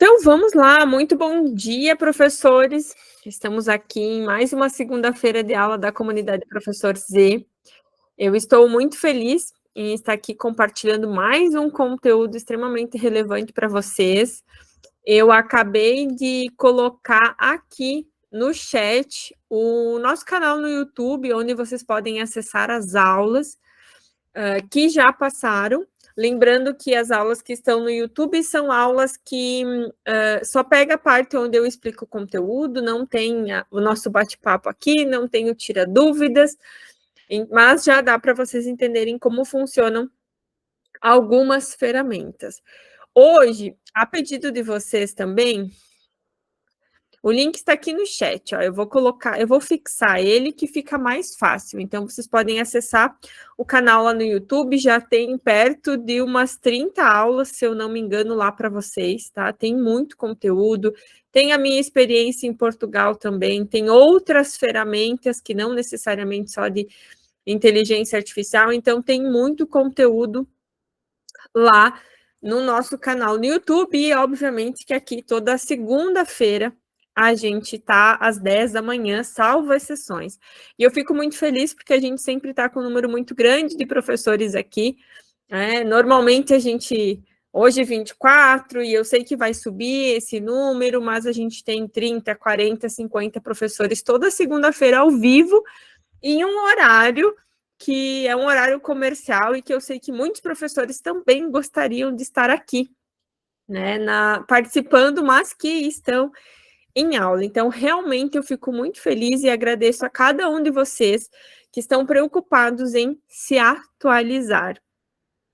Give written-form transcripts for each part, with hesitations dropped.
Então vamos lá, muito bom dia, professores. Estamos aqui em mais uma segunda-feira de aula da comunidade Professor Z. Eu estou muito feliz em estar aqui compartilhando mais um conteúdo extremamente relevante para vocês. Eu acabei de colocar aqui no chat o nosso canal no YouTube, onde vocês podem acessar as aulas que já passaram. Lembrando que as aulas que estão no YouTube são aulas que só pega a parte onde eu explico o conteúdo, não tem o nosso bate-papo aqui, não tem o tira dúvidas, mas já dá para vocês entenderem como funcionam algumas ferramentas. Hoje, a pedido de vocês também, o link está aqui no chat, ó. Eu vou fixar ele que fica mais fácil. Então, vocês podem acessar o canal lá no YouTube, já tem perto de umas 30 aulas, se eu não me engano, lá para vocês, tá? Tem muito conteúdo, tem a minha experiência em Portugal também, tem outras ferramentas que não necessariamente só de inteligência artificial, então tem muito conteúdo lá no nosso canal no YouTube e, obviamente, que aqui toda segunda-feira a gente está às 10 da manhã, salvo as sessões. E eu fico muito feliz porque a gente sempre está com um número muito grande de professores aqui. Normalmente a gente, hoje 24, e eu sei que vai subir esse número, mas a gente tem 30, 40, 50 professores toda segunda-feira ao vivo, em um horário que é um horário comercial e que eu sei que muitos professores também gostariam de estar aqui, né, participando, mas que estão em aula. Então, realmente, eu fico muito feliz e agradeço a cada um de vocês que estão preocupados em se atualizar,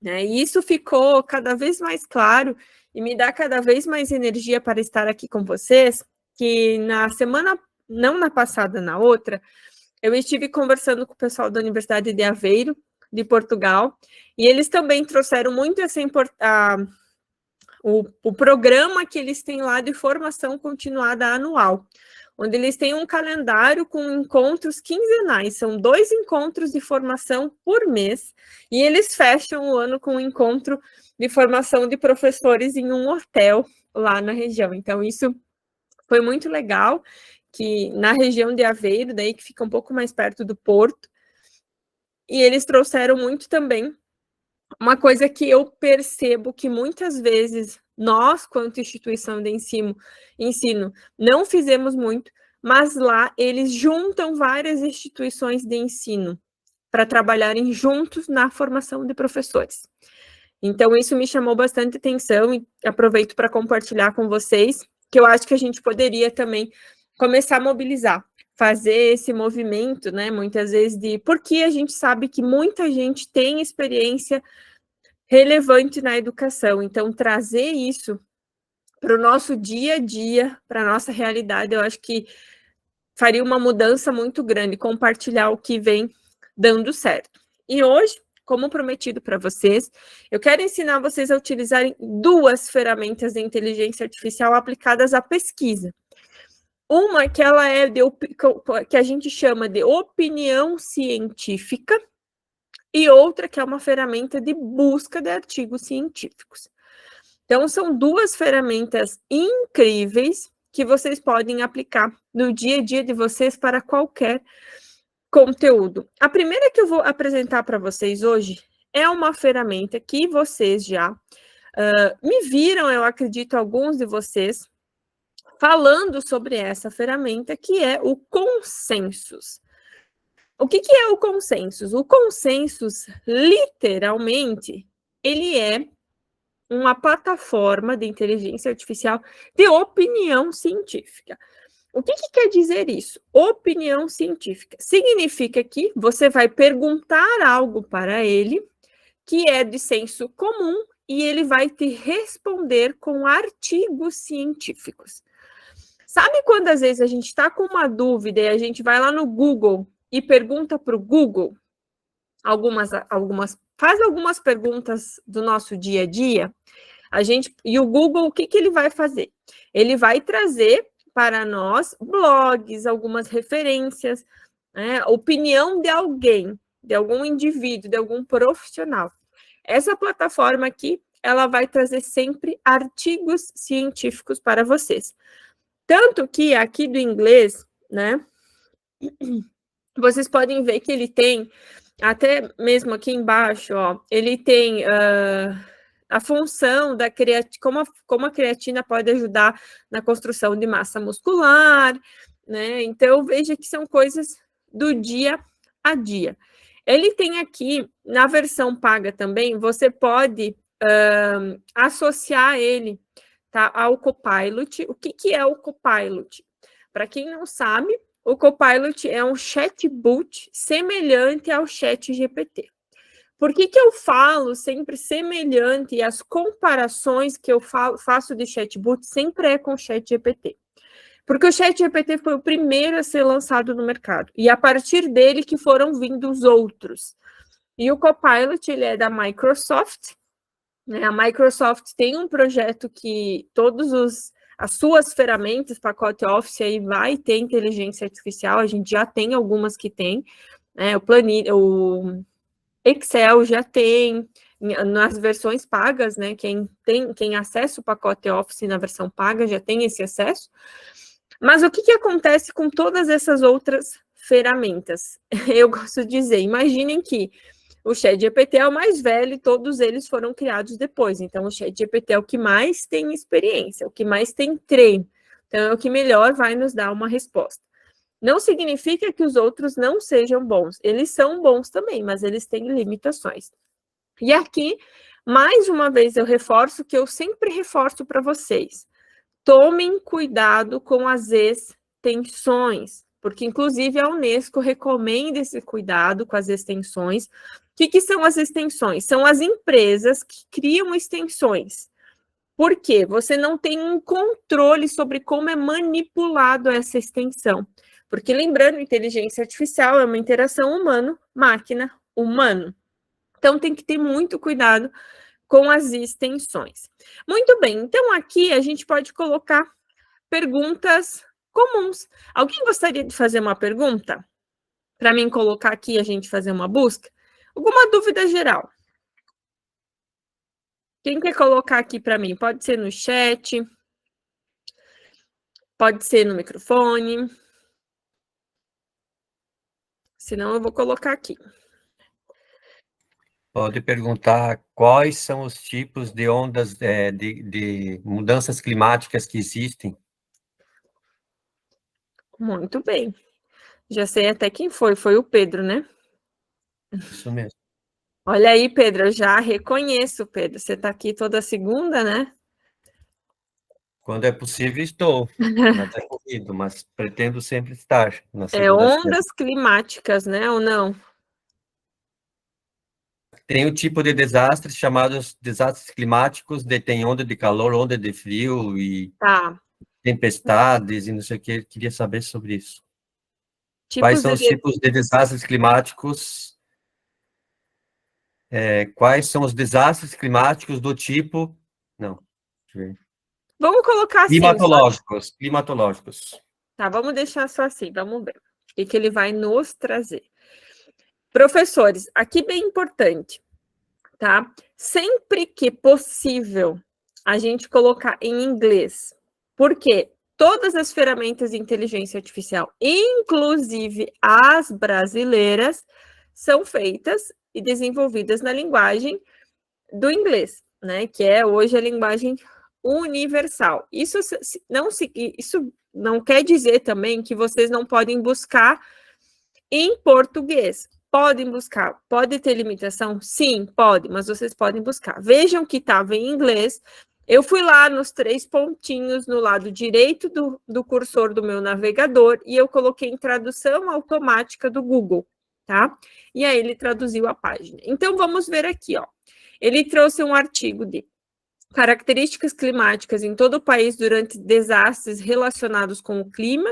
né? E isso ficou cada vez mais claro e me dá cada vez mais energia para estar aqui com vocês, que na semana, não na passada, na outra, eu estive conversando com o pessoal da Universidade de Aveiro, de Portugal, e eles também trouxeram muito o programa que eles têm lá de formação continuada anual, onde eles têm um calendário com encontros quinzenais, são 2 encontros de formação por mês, e eles fecham o ano com um encontro de formação de professores em um hotel lá na região. Então, isso foi muito legal, que na região de Aveiro, daí que fica um pouco mais perto do Porto, e eles trouxeram muito também uma coisa que eu percebo que muitas vezes nós, quanto instituição de ensino, não fizemos muito, mas lá eles juntam várias instituições de ensino para trabalharem juntos na formação de professores. Então, isso me chamou bastante atenção e aproveito para compartilhar com vocês, que eu acho que a gente poderia também começar a mobilizar, fazer esse movimento, né, muitas vezes porque a gente sabe que muita gente tem experiência relevante na educação, então trazer isso para o nosso dia a dia, para a nossa realidade, eu acho que faria uma mudança muito grande, compartilhar o que vem dando certo. E hoje, como prometido para vocês, eu quero ensinar vocês a utilizarem 2 ferramentas de inteligência artificial aplicadas à pesquisa. Uma que ela é que a gente chama de opinião científica e outra que é uma ferramenta de busca de artigos científicos. Então, são 2 ferramentas incríveis que vocês podem aplicar no dia a dia de vocês para qualquer conteúdo. A primeira que eu vou apresentar para vocês hoje é uma ferramenta que vocês já me viram, eu acredito, alguns de vocês, falando sobre essa ferramenta, que é o Consensus. O que é o Consensus? O Consensus, literalmente, ele é uma plataforma de inteligência artificial de opinião científica. O que quer dizer isso? Opinião científica significa que você vai perguntar algo para ele que é de senso comum e ele vai te responder com artigos científicos. Sabe quando às vezes a gente está com uma dúvida e a gente vai lá no Google e pergunta para o Google faz algumas perguntas do nosso dia a dia, e o Google, o que ele vai fazer? Ele vai trazer para nós blogs, algumas referências, né, opinião de alguém, de algum indivíduo, de algum profissional. Essa plataforma aqui ela vai trazer sempre artigos científicos para vocês. Tanto que aqui do inglês, né, vocês podem ver que ele tem, até mesmo aqui embaixo, ó, ele tem a função da creatina, como a creatina pode ajudar na construção de massa muscular, né? Então, veja que são coisas do dia a dia. Ele tem aqui, na versão paga também, você pode associar ele, tá, ao Copilot. O que é o Copilot? Para quem não sabe, o Copilot é um chatbot semelhante ao ChatGPT. Por que eu falo sempre semelhante e as comparações que eu faço de chatbot sempre é com o ChatGPT? Porque o ChatGPT foi o primeiro a ser lançado no mercado. E a partir dele que foram vindo os outros. E o Copilot, ele é da Microsoft. Né? A Microsoft tem um projeto que as suas ferramentas, pacote Office, aí vai ter inteligência artificial. A gente já tem algumas que tem. Né? O Excel já tem, nas versões pagas, né? Quem acessa o pacote Office na versão paga já tem esse acesso. Mas o que acontece com todas essas outras ferramentas? Eu gosto de dizer, imaginem que o ChatGPT é o mais velho e todos eles foram criados depois. Então, o ChatGPT é o que mais tem experiência, o que mais tem treino. Então, é o que melhor vai nos dar uma resposta. Não significa que os outros não sejam bons. Eles são bons também, mas eles têm limitações. E aqui, mais uma vez, eu reforço que eu sempre reforço para vocês. Tomem cuidado com as extensões, porque, inclusive, a Unesco recomenda esse cuidado com as extensões. O que são as extensões? São as empresas que criam extensões. Por quê? Você não tem um controle sobre como é manipulado essa extensão. Porque, lembrando, inteligência artificial é uma interação humano-máquina-humano. Então, tem que ter muito cuidado com as extensões. Muito bem, então aqui a gente pode colocar perguntas comuns. Alguém gostaria de fazer uma pergunta? Para mim colocar aqui e a gente fazer uma busca? Alguma dúvida geral? Quem quer colocar aqui para mim? Pode ser no chat, pode ser no microfone. Senão eu vou colocar aqui. Pode perguntar quais são os tipos de ondas de mudanças climáticas que existem. Muito bem. Já sei até quem foi o Pedro, né? Isso mesmo. Olha aí, Pedro, eu já reconheço, Pedro. Você está aqui toda segunda, né? Quando é possível, estou. Mas é corrido, mas pretendo sempre estar na segunda-feira. Ondas climáticas, né? Ou não? Tem um tipo de desastres chamados desastres climáticos, tem onda de calor, onda de frio e tempestades e não sei o que. Queria saber sobre isso. Quais são os tipos de desastres climáticos? Quais são os desastres climáticos do tipo... Não, deixa eu ver. Vamos colocar assim. Climatológicos. Tá, vamos deixar só assim, vamos ver o que ele vai nos trazer. Professores, aqui bem importante, tá? Sempre que possível, a gente colocar em inglês. Por quê? Todas as ferramentas de inteligência artificial, inclusive as brasileiras, são feitas e desenvolvidas na linguagem do inglês, né? Que é hoje a linguagem universal. Isso não quer dizer também que vocês não podem buscar em português. Podem buscar. Pode ter limitação? Sim, pode, mas vocês podem buscar. Vejam que estava em inglês. Eu fui lá nos 3 pontinhos no lado direito do cursor do meu navegador e eu coloquei em tradução automática do Google, tá? E aí ele traduziu a página. Então, vamos ver aqui, ó. Ele trouxe um artigo de características climáticas em todo o país durante desastres relacionados com o clima,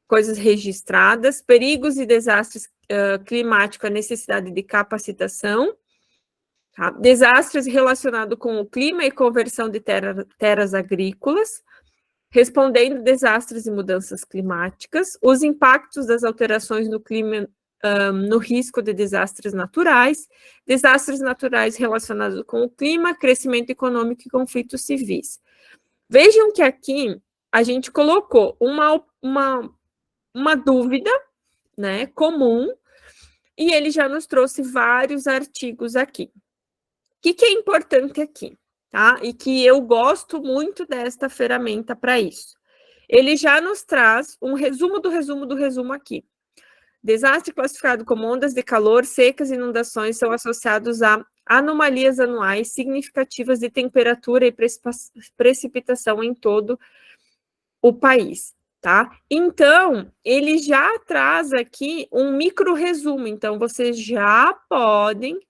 coisas registradas, perigos e desastres climáticos, a necessidade de capacitação, tá? Desastres relacionados com o clima e conversão de terras agrícolas, respondendo desastres e mudanças climáticas, os impactos das alterações no clima no risco de desastres naturais relacionados com o clima, crescimento econômico e conflitos civis. Vejam que aqui a gente colocou uma dúvida, né, comum, e ele já nos trouxe vários artigos aqui. O que é importante aqui, tá? E que eu gosto muito desta ferramenta para isso. Ele já nos traz um resumo do resumo aqui. Desastre classificado como ondas de calor, secas e inundações são associados a anomalias anuais significativas de temperatura e precipitação em todo o país, tá? Então, ele já traz aqui um micro resumo, então vocês já podem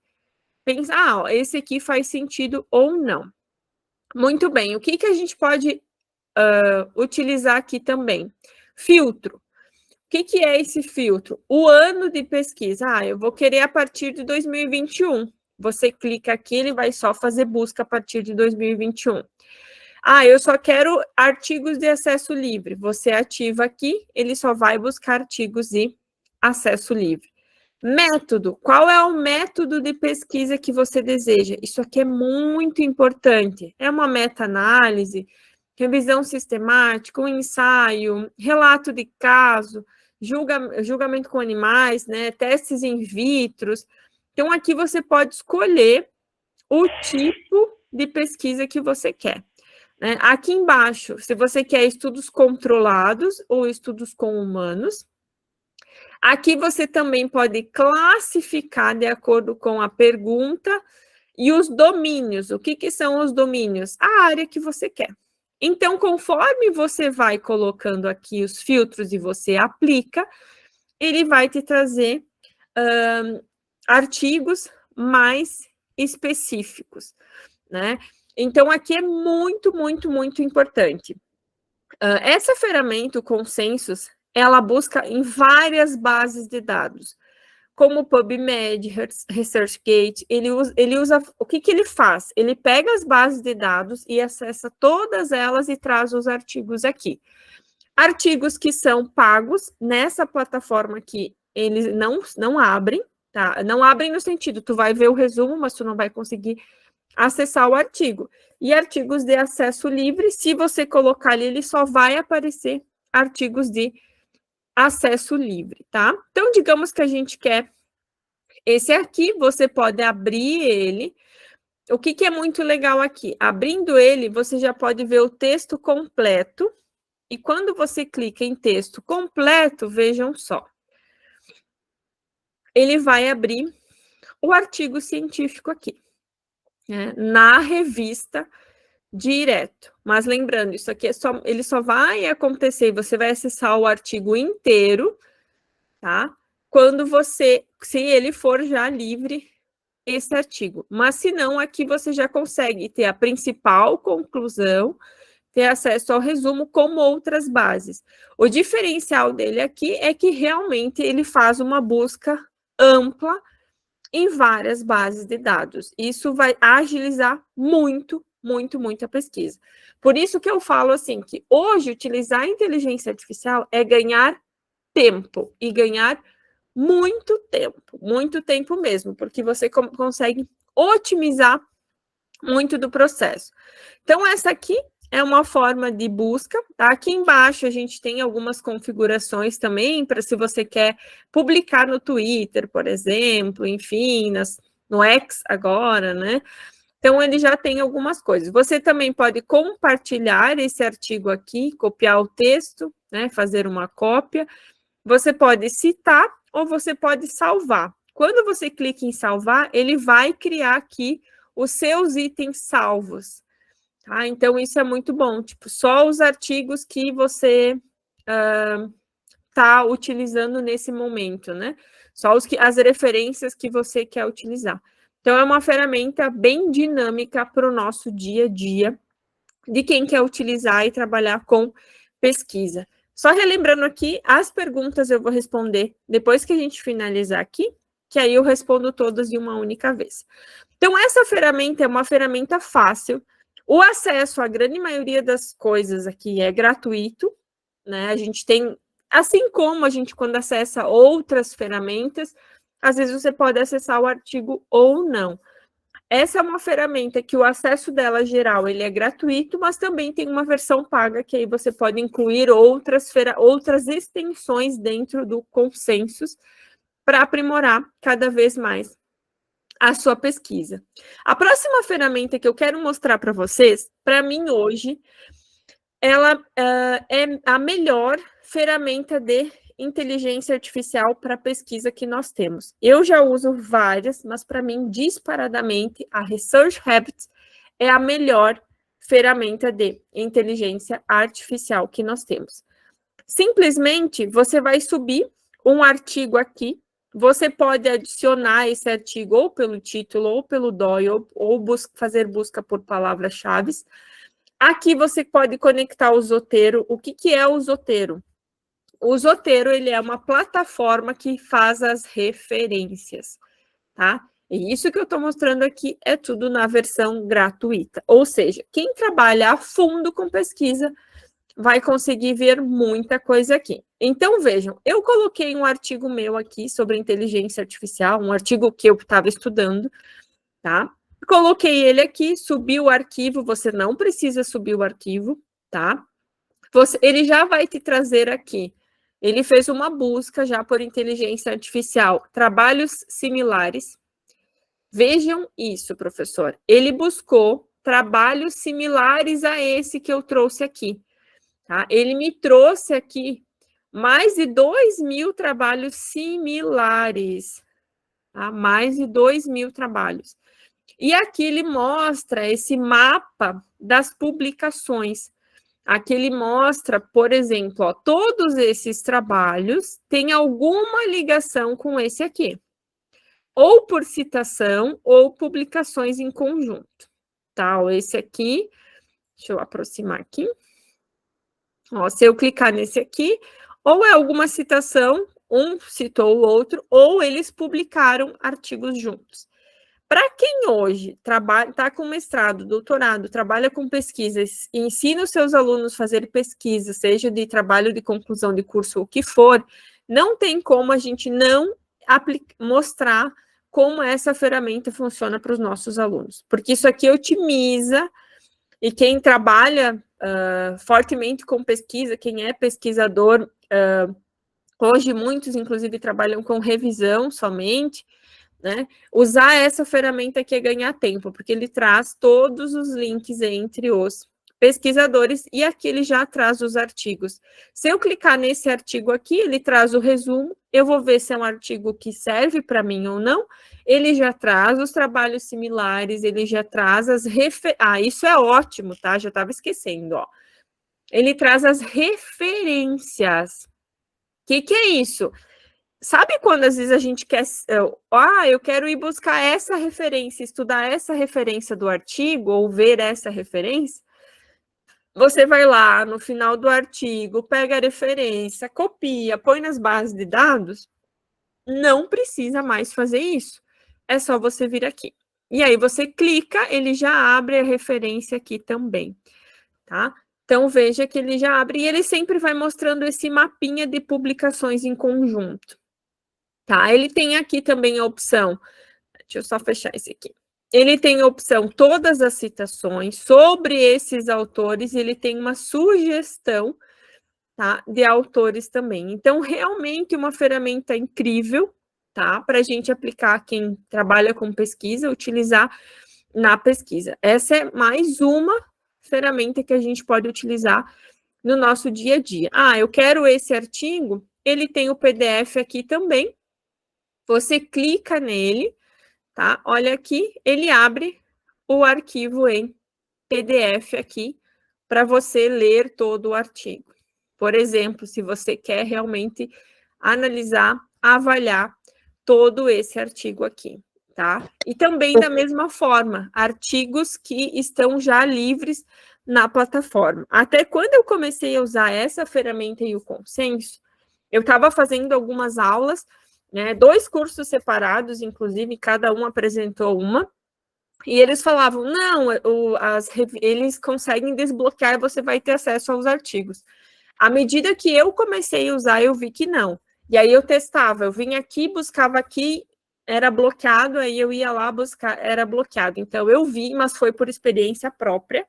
pensar, esse aqui faz sentido ou não. Muito bem, o que a gente pode utilizar aqui também? Filtro. O que é esse filtro? O ano de pesquisa. Eu vou querer a partir de 2021. Você clica aqui, ele vai só fazer busca a partir de 2021. Eu só quero artigos de acesso livre. Você ativa aqui, ele só vai buscar artigos de acesso livre. Método. Qual é o método de pesquisa que você deseja? Isso aqui é muito importante. É uma meta-análise, revisão sistemática, um ensaio, relato de caso, julgamento com animais, né, testes in vitro. Então, aqui você pode escolher o tipo de pesquisa que você quer. Né? Aqui embaixo, se você quer estudos controlados ou estudos com humanos. Aqui você também pode classificar de acordo com a pergunta e os domínios. O que são os domínios? A área que você quer. Então, conforme você vai colocando aqui os filtros e você aplica, ele vai te trazer artigos mais específicos, né? Então, aqui é muito, muito, muito importante. Essa ferramenta, o Consensus, ela busca em várias bases de dados, como o PubMed, ResearchGate. Ele usa o que ele faz? Ele pega as bases de dados e acessa todas elas e traz os artigos aqui. Artigos que são pagos nessa plataforma aqui, eles não abrem, tá? Não abrem no sentido, tu vai ver o resumo, mas tu não vai conseguir acessar o artigo. E artigos de acesso livre, se você colocar ali, ele só vai aparecer artigos de acesso livre, tá? Então, digamos que a gente quer esse aqui, você pode abrir ele. O que é muito legal aqui? Abrindo ele, você já pode ver o texto completo. E quando você clica em texto completo, vejam só. Ele vai abrir o artigo científico aqui, né, na revista direto. Mas lembrando, isso aqui ele só vai acontecer, você vai acessar o artigo inteiro, tá? Quando se ele for já livre, esse artigo. Mas se não, aqui você já consegue ter a principal conclusão, ter acesso ao resumo como outras bases. O diferencial dele aqui é que realmente ele faz uma busca ampla em várias bases de dados. Isso vai agilizar muito, muito, muito a pesquisa. Por isso que eu falo assim, que hoje utilizar a inteligência artificial é ganhar tempo, e ganhar muito tempo mesmo, porque você consegue otimizar muito do processo. Então, essa aqui é uma forma de busca, tá? Aqui embaixo a gente tem algumas configurações também, para se você quer publicar no Twitter, por exemplo, enfim, no X agora, né? Então, ele já tem algumas coisas. Você também pode compartilhar esse artigo aqui, copiar o texto, né? Fazer uma cópia. Você pode citar ou você pode salvar. Quando você clica em salvar, ele vai criar aqui os seus itens salvos. Tá? Então, isso é muito bom. Tipo, só os artigos que você está utilizando nesse momento, né? Só as referências que você quer utilizar. Então, é uma ferramenta bem dinâmica para o nosso dia a dia, de quem quer utilizar e trabalhar com pesquisa. Só relembrando aqui, as perguntas eu vou responder depois que a gente finalizar aqui, que aí eu respondo todas de uma única vez. Então, essa ferramenta é uma ferramenta fácil. O acesso à grande maioria das coisas aqui é gratuito, né? A gente tem Assim como a gente, quando acessa outras ferramentas, às vezes você pode acessar o artigo ou não. Essa é uma ferramenta que o acesso dela geral ele é gratuito, mas também tem uma versão paga, que aí você pode incluir outras extensões dentro do Consensus para aprimorar cada vez mais a sua pesquisa. A próxima ferramenta que eu quero mostrar para vocês, para mim hoje, ela é a melhor ferramenta de inteligência artificial para pesquisa que nós temos. Eu já uso várias, mas para mim, disparadamente, a Research Rabbit é a melhor ferramenta de inteligência artificial que nós temos. Simplesmente, você vai subir um artigo aqui, você pode adicionar esse artigo ou pelo título, ou pelo DOI, ou fazer busca por palavras-chave. Aqui você pode conectar o Zotero. O que é o Zotero? O Zotero, ele é uma plataforma que faz as referências, tá? E isso que eu estou mostrando aqui é tudo na versão gratuita. Ou seja, quem trabalha a fundo com pesquisa vai conseguir ver muita coisa aqui. Então, vejam, eu coloquei um artigo meu aqui sobre inteligência artificial, um artigo que eu estava estudando, tá? Coloquei ele aqui, subi o arquivo, você não precisa subir o arquivo, tá? Ele já vai te trazer aqui. Ele fez uma busca já por inteligência artificial, trabalhos similares. Vejam isso, professor. Ele buscou trabalhos similares a esse que eu trouxe aqui. Tá? Ele me trouxe aqui mais de 2.000 trabalhos similares. Tá? Mais de 2.000 trabalhos. E aqui ele mostra esse mapa das publicações. Aqui ele mostra, por exemplo, ó, todos esses trabalhos têm alguma ligação com esse aqui. Ou por citação, ou publicações em conjunto. Tá? Esse aqui, deixa eu aproximar aqui. Ó, se eu clicar nesse aqui, ou é alguma citação, um citou o outro, ou eles publicaram artigos juntos. Para quem hoje está com mestrado, doutorado, trabalha com pesquisas e ensina os seus alunos a fazer pesquisa, seja de trabalho de conclusão de curso ou o que for, não tem como a gente não mostrar como essa ferramenta funciona para os nossos alunos. Porque isso aqui otimiza, e quem trabalha fortemente com pesquisa, quem é pesquisador, hoje muitos, inclusive, trabalham com revisão somente, né? Usar essa ferramenta aqui é ganhar tempo, porque ele traz todos os links entre os pesquisadores, e aqui ele já traz os artigos. Se eu clicar nesse artigo aqui, ele traz o resumo, eu vou ver se é um artigo que serve para mim ou não, ele já traz os trabalhos similares, ele já traz as isso é ótimo, tá? Já estava esquecendo, ó. Ele traz as referências. O que é isso? Sabe quando às vezes a gente quer... eu quero ir buscar essa referência, estudar essa referência do artigo, ou ver essa referência? Você vai lá no final do artigo, pega a referência, copia, põe nas bases de dados. Não precisa mais fazer isso. É só você vir aqui. E aí você clica, ele já abre a referência aqui também, tá? Então, veja que ele já abre, e ele sempre vai mostrando esse mapinha de publicações em conjunto. Tá, ele tem aqui também a opção, deixa eu só fechar esse aqui. Ele tem a opção todas as citações sobre esses autores, ele tem uma sugestão, tá, de autores também. Então, realmente uma ferramenta incrível, tá, para a gente aplicar quem trabalha com pesquisa, utilizar na pesquisa. Essa é mais uma ferramenta que a gente pode utilizar no nosso dia a dia. Ah, eu quero esse artigo, ele tem o PDF aqui também. Você clica nele, tá? Olha aqui, ele abre o arquivo em PDF aqui para você ler todo o artigo. Por exemplo, se você quer realmente analisar, avaliar todo esse artigo aqui, tá? E também da mesma forma, artigos que estão já livres na plataforma. Até quando eu comecei a usar essa ferramenta e o Consenso, eu estava fazendo algumas aulas, né, 2 cursos separados, inclusive, cada um apresentou uma, e eles falavam, não, eles conseguem desbloquear, você vai ter acesso aos artigos. À medida que eu comecei a usar, eu vi que não. E aí eu testava, eu vinha aqui, buscava aqui, era bloqueado, aí eu ia lá buscar, era bloqueado. Então eu vi, mas foi por experiência própria,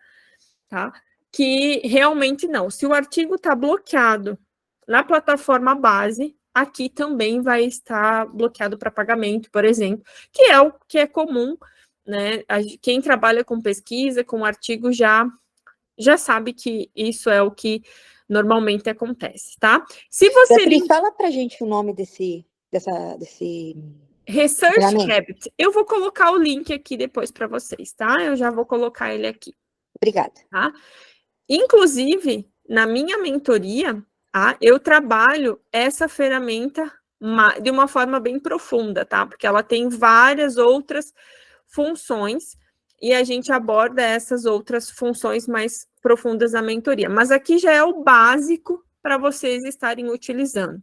tá? Que realmente não. Se o artigo está bloqueado na plataforma base, aqui também vai estar bloqueado para pagamento, por exemplo, que é o que é comum, né? Quem trabalha com pesquisa, com artigo, já sabe que isso é o que normalmente acontece, tá? Se você... Beatriz, fala pra gente o nome desse Research Habit. Eu vou colocar o link aqui depois para vocês, tá? Eu já vou colocar ele aqui. Obrigada. Tá? Inclusive, na minha mentoria, tá? Eu trabalho essa ferramenta de uma forma bem profunda, tá? Porque ela tem várias outras funções e a gente aborda essas outras funções mais profundas na mentoria. Mas aqui já é o básico para vocês estarem utilizando.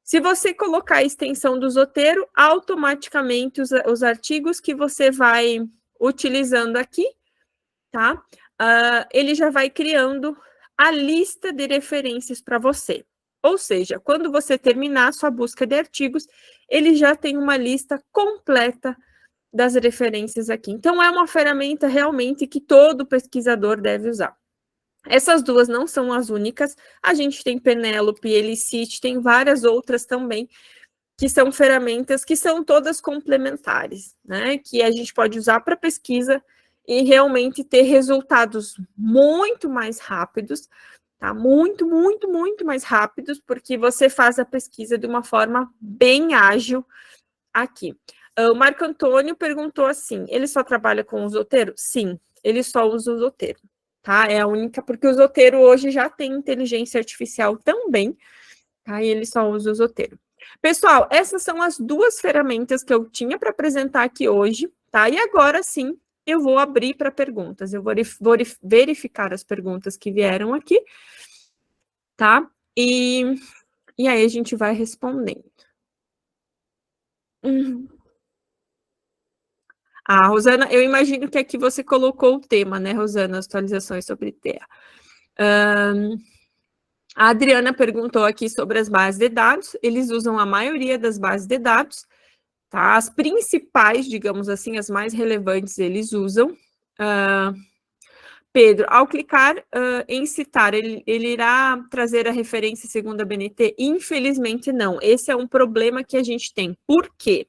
Se você colocar a extensão do Zotero, automaticamente os artigos que você vai utilizando aqui, tá? Ele já vai criando a lista de referências para você. Ou seja, quando você terminar a sua busca de artigos, ele já tem uma lista completa das referências aqui. Então, é uma ferramenta realmente que todo pesquisador deve usar. Essas duas não são as únicas. A gente tem Penelope, Elicite, tem várias outras também, que são ferramentas que são todas complementares, né? Que a gente pode usar para pesquisa e realmente ter resultados muito mais rápidos, tá? Muito, muito, muito mais rápidos, porque você faz a pesquisa de uma forma bem ágil aqui. O Marco Antônio perguntou assim, ele só trabalha com o Zotero? Sim, ele só usa o Zotero, tá? É a única, porque o Zotero hoje já tem inteligência artificial também, tá? E ele só usa o Zotero. Pessoal, essas são as duas ferramentas que eu tinha para apresentar aqui hoje, tá? E agora sim, eu vou abrir para perguntas. Eu vou verificar as perguntas que vieram aqui, tá? E aí a gente vai respondendo. Rosana, eu imagino que aqui você colocou o tema, né, Rosana? As atualizações sobre TEA. A Adriana perguntou aqui sobre as bases de dados. Eles usam a maioria das bases de dados, tá? As principais, digamos assim, as mais relevantes, eles usam. Pedro, ao clicar em citar, ele irá trazer a referência segundo a BNT? Infelizmente, não. Esse é um problema que a gente tem. Por quê?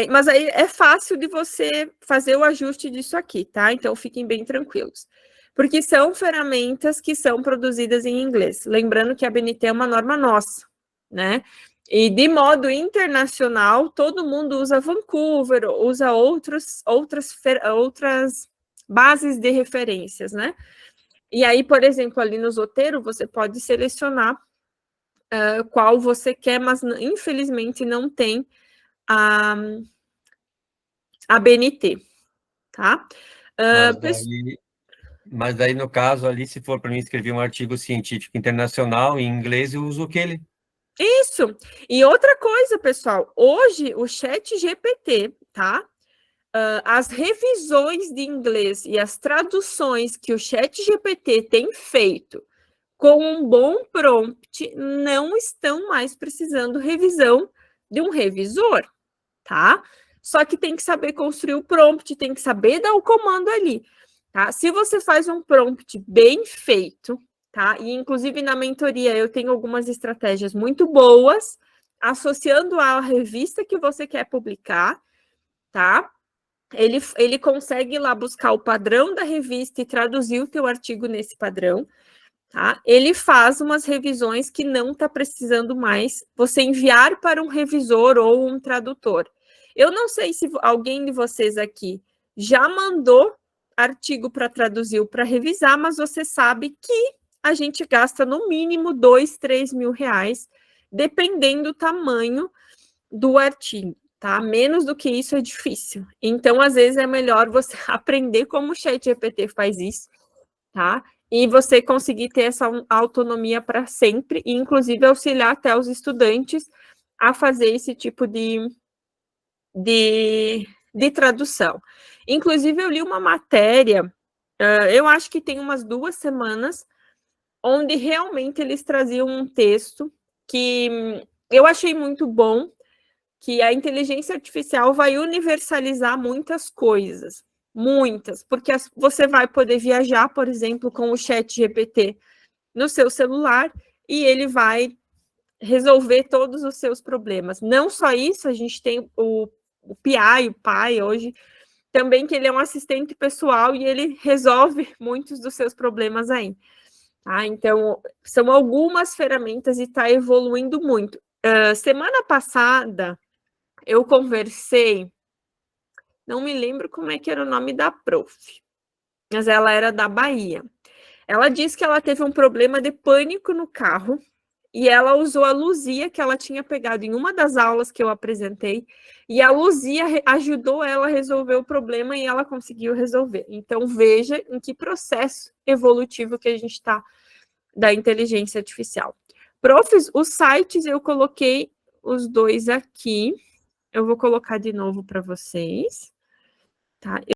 Mas aí é fácil de você fazer o ajuste disso aqui, tá? Então, fiquem bem tranquilos. Porque são ferramentas que são produzidas em inglês. Lembrando que a BNT é uma norma nossa, né? E de modo internacional, todo mundo usa Vancouver, usa outras bases de referências, né? E aí, por exemplo, ali no Zotero, você pode selecionar qual você quer, mas infelizmente não tem a BNT, tá? Mas daí, no caso ali, se for para mim escrever um artigo científico internacional em inglês, eu uso aquele. Isso. E outra coisa, pessoal, hoje o ChatGPT, tá? As revisões de inglês e as traduções que o ChatGPT tem feito com um bom prompt não estão mais precisando revisão de um revisor, tá? Só que tem que saber construir o prompt, tem que saber dar o comando ali, tá? Se você faz um prompt bem feito, tá? E inclusive na mentoria eu tenho algumas estratégias muito boas, associando à revista que você quer publicar, tá? Ele consegue ir lá buscar o padrão da revista e traduzir o teu artigo nesse padrão, tá? Ele faz umas revisões que não está precisando mais você enviar para um revisor ou um tradutor. Eu não sei se alguém de vocês aqui já mandou artigo para traduzir ou para revisar, mas você sabe que a gente gasta no mínimo 2, 3 mil reais, dependendo do tamanho do artigo, tá? Menos do que isso é difícil. Então, às vezes, é melhor você aprender como o ChatGPT faz isso, tá? E você conseguir ter essa autonomia para sempre, e inclusive auxiliar até os estudantes a fazer esse tipo de tradução. Inclusive, eu li uma matéria, eu acho que tem umas 2 semanas, onde realmente eles traziam um texto que eu achei muito bom, que a inteligência artificial vai universalizar muitas coisas, muitas, porque você vai poder viajar, por exemplo, com o ChatGPT no seu celular e ele vai resolver todos os seus problemas. Não só isso, a gente tem o PI, o pai hoje, também que ele é um assistente pessoal e ele resolve muitos dos seus problemas aí. Tá? Então, são algumas ferramentas e está evoluindo muito. Semana passada, eu conversei, não me lembro como é que era o nome da prof, mas ela era da Bahia. Ela disse que ela teve um problema de pânico no carro e ela usou a Luzia que ela tinha pegado em uma das aulas que eu apresentei, e a Luzia ajudou ela a resolver o problema e ela conseguiu resolver. Então, veja em que processo evolutivo que a gente está da inteligência artificial. Profs, os sites eu coloquei os dois aqui, eu vou colocar de novo para vocês, tá?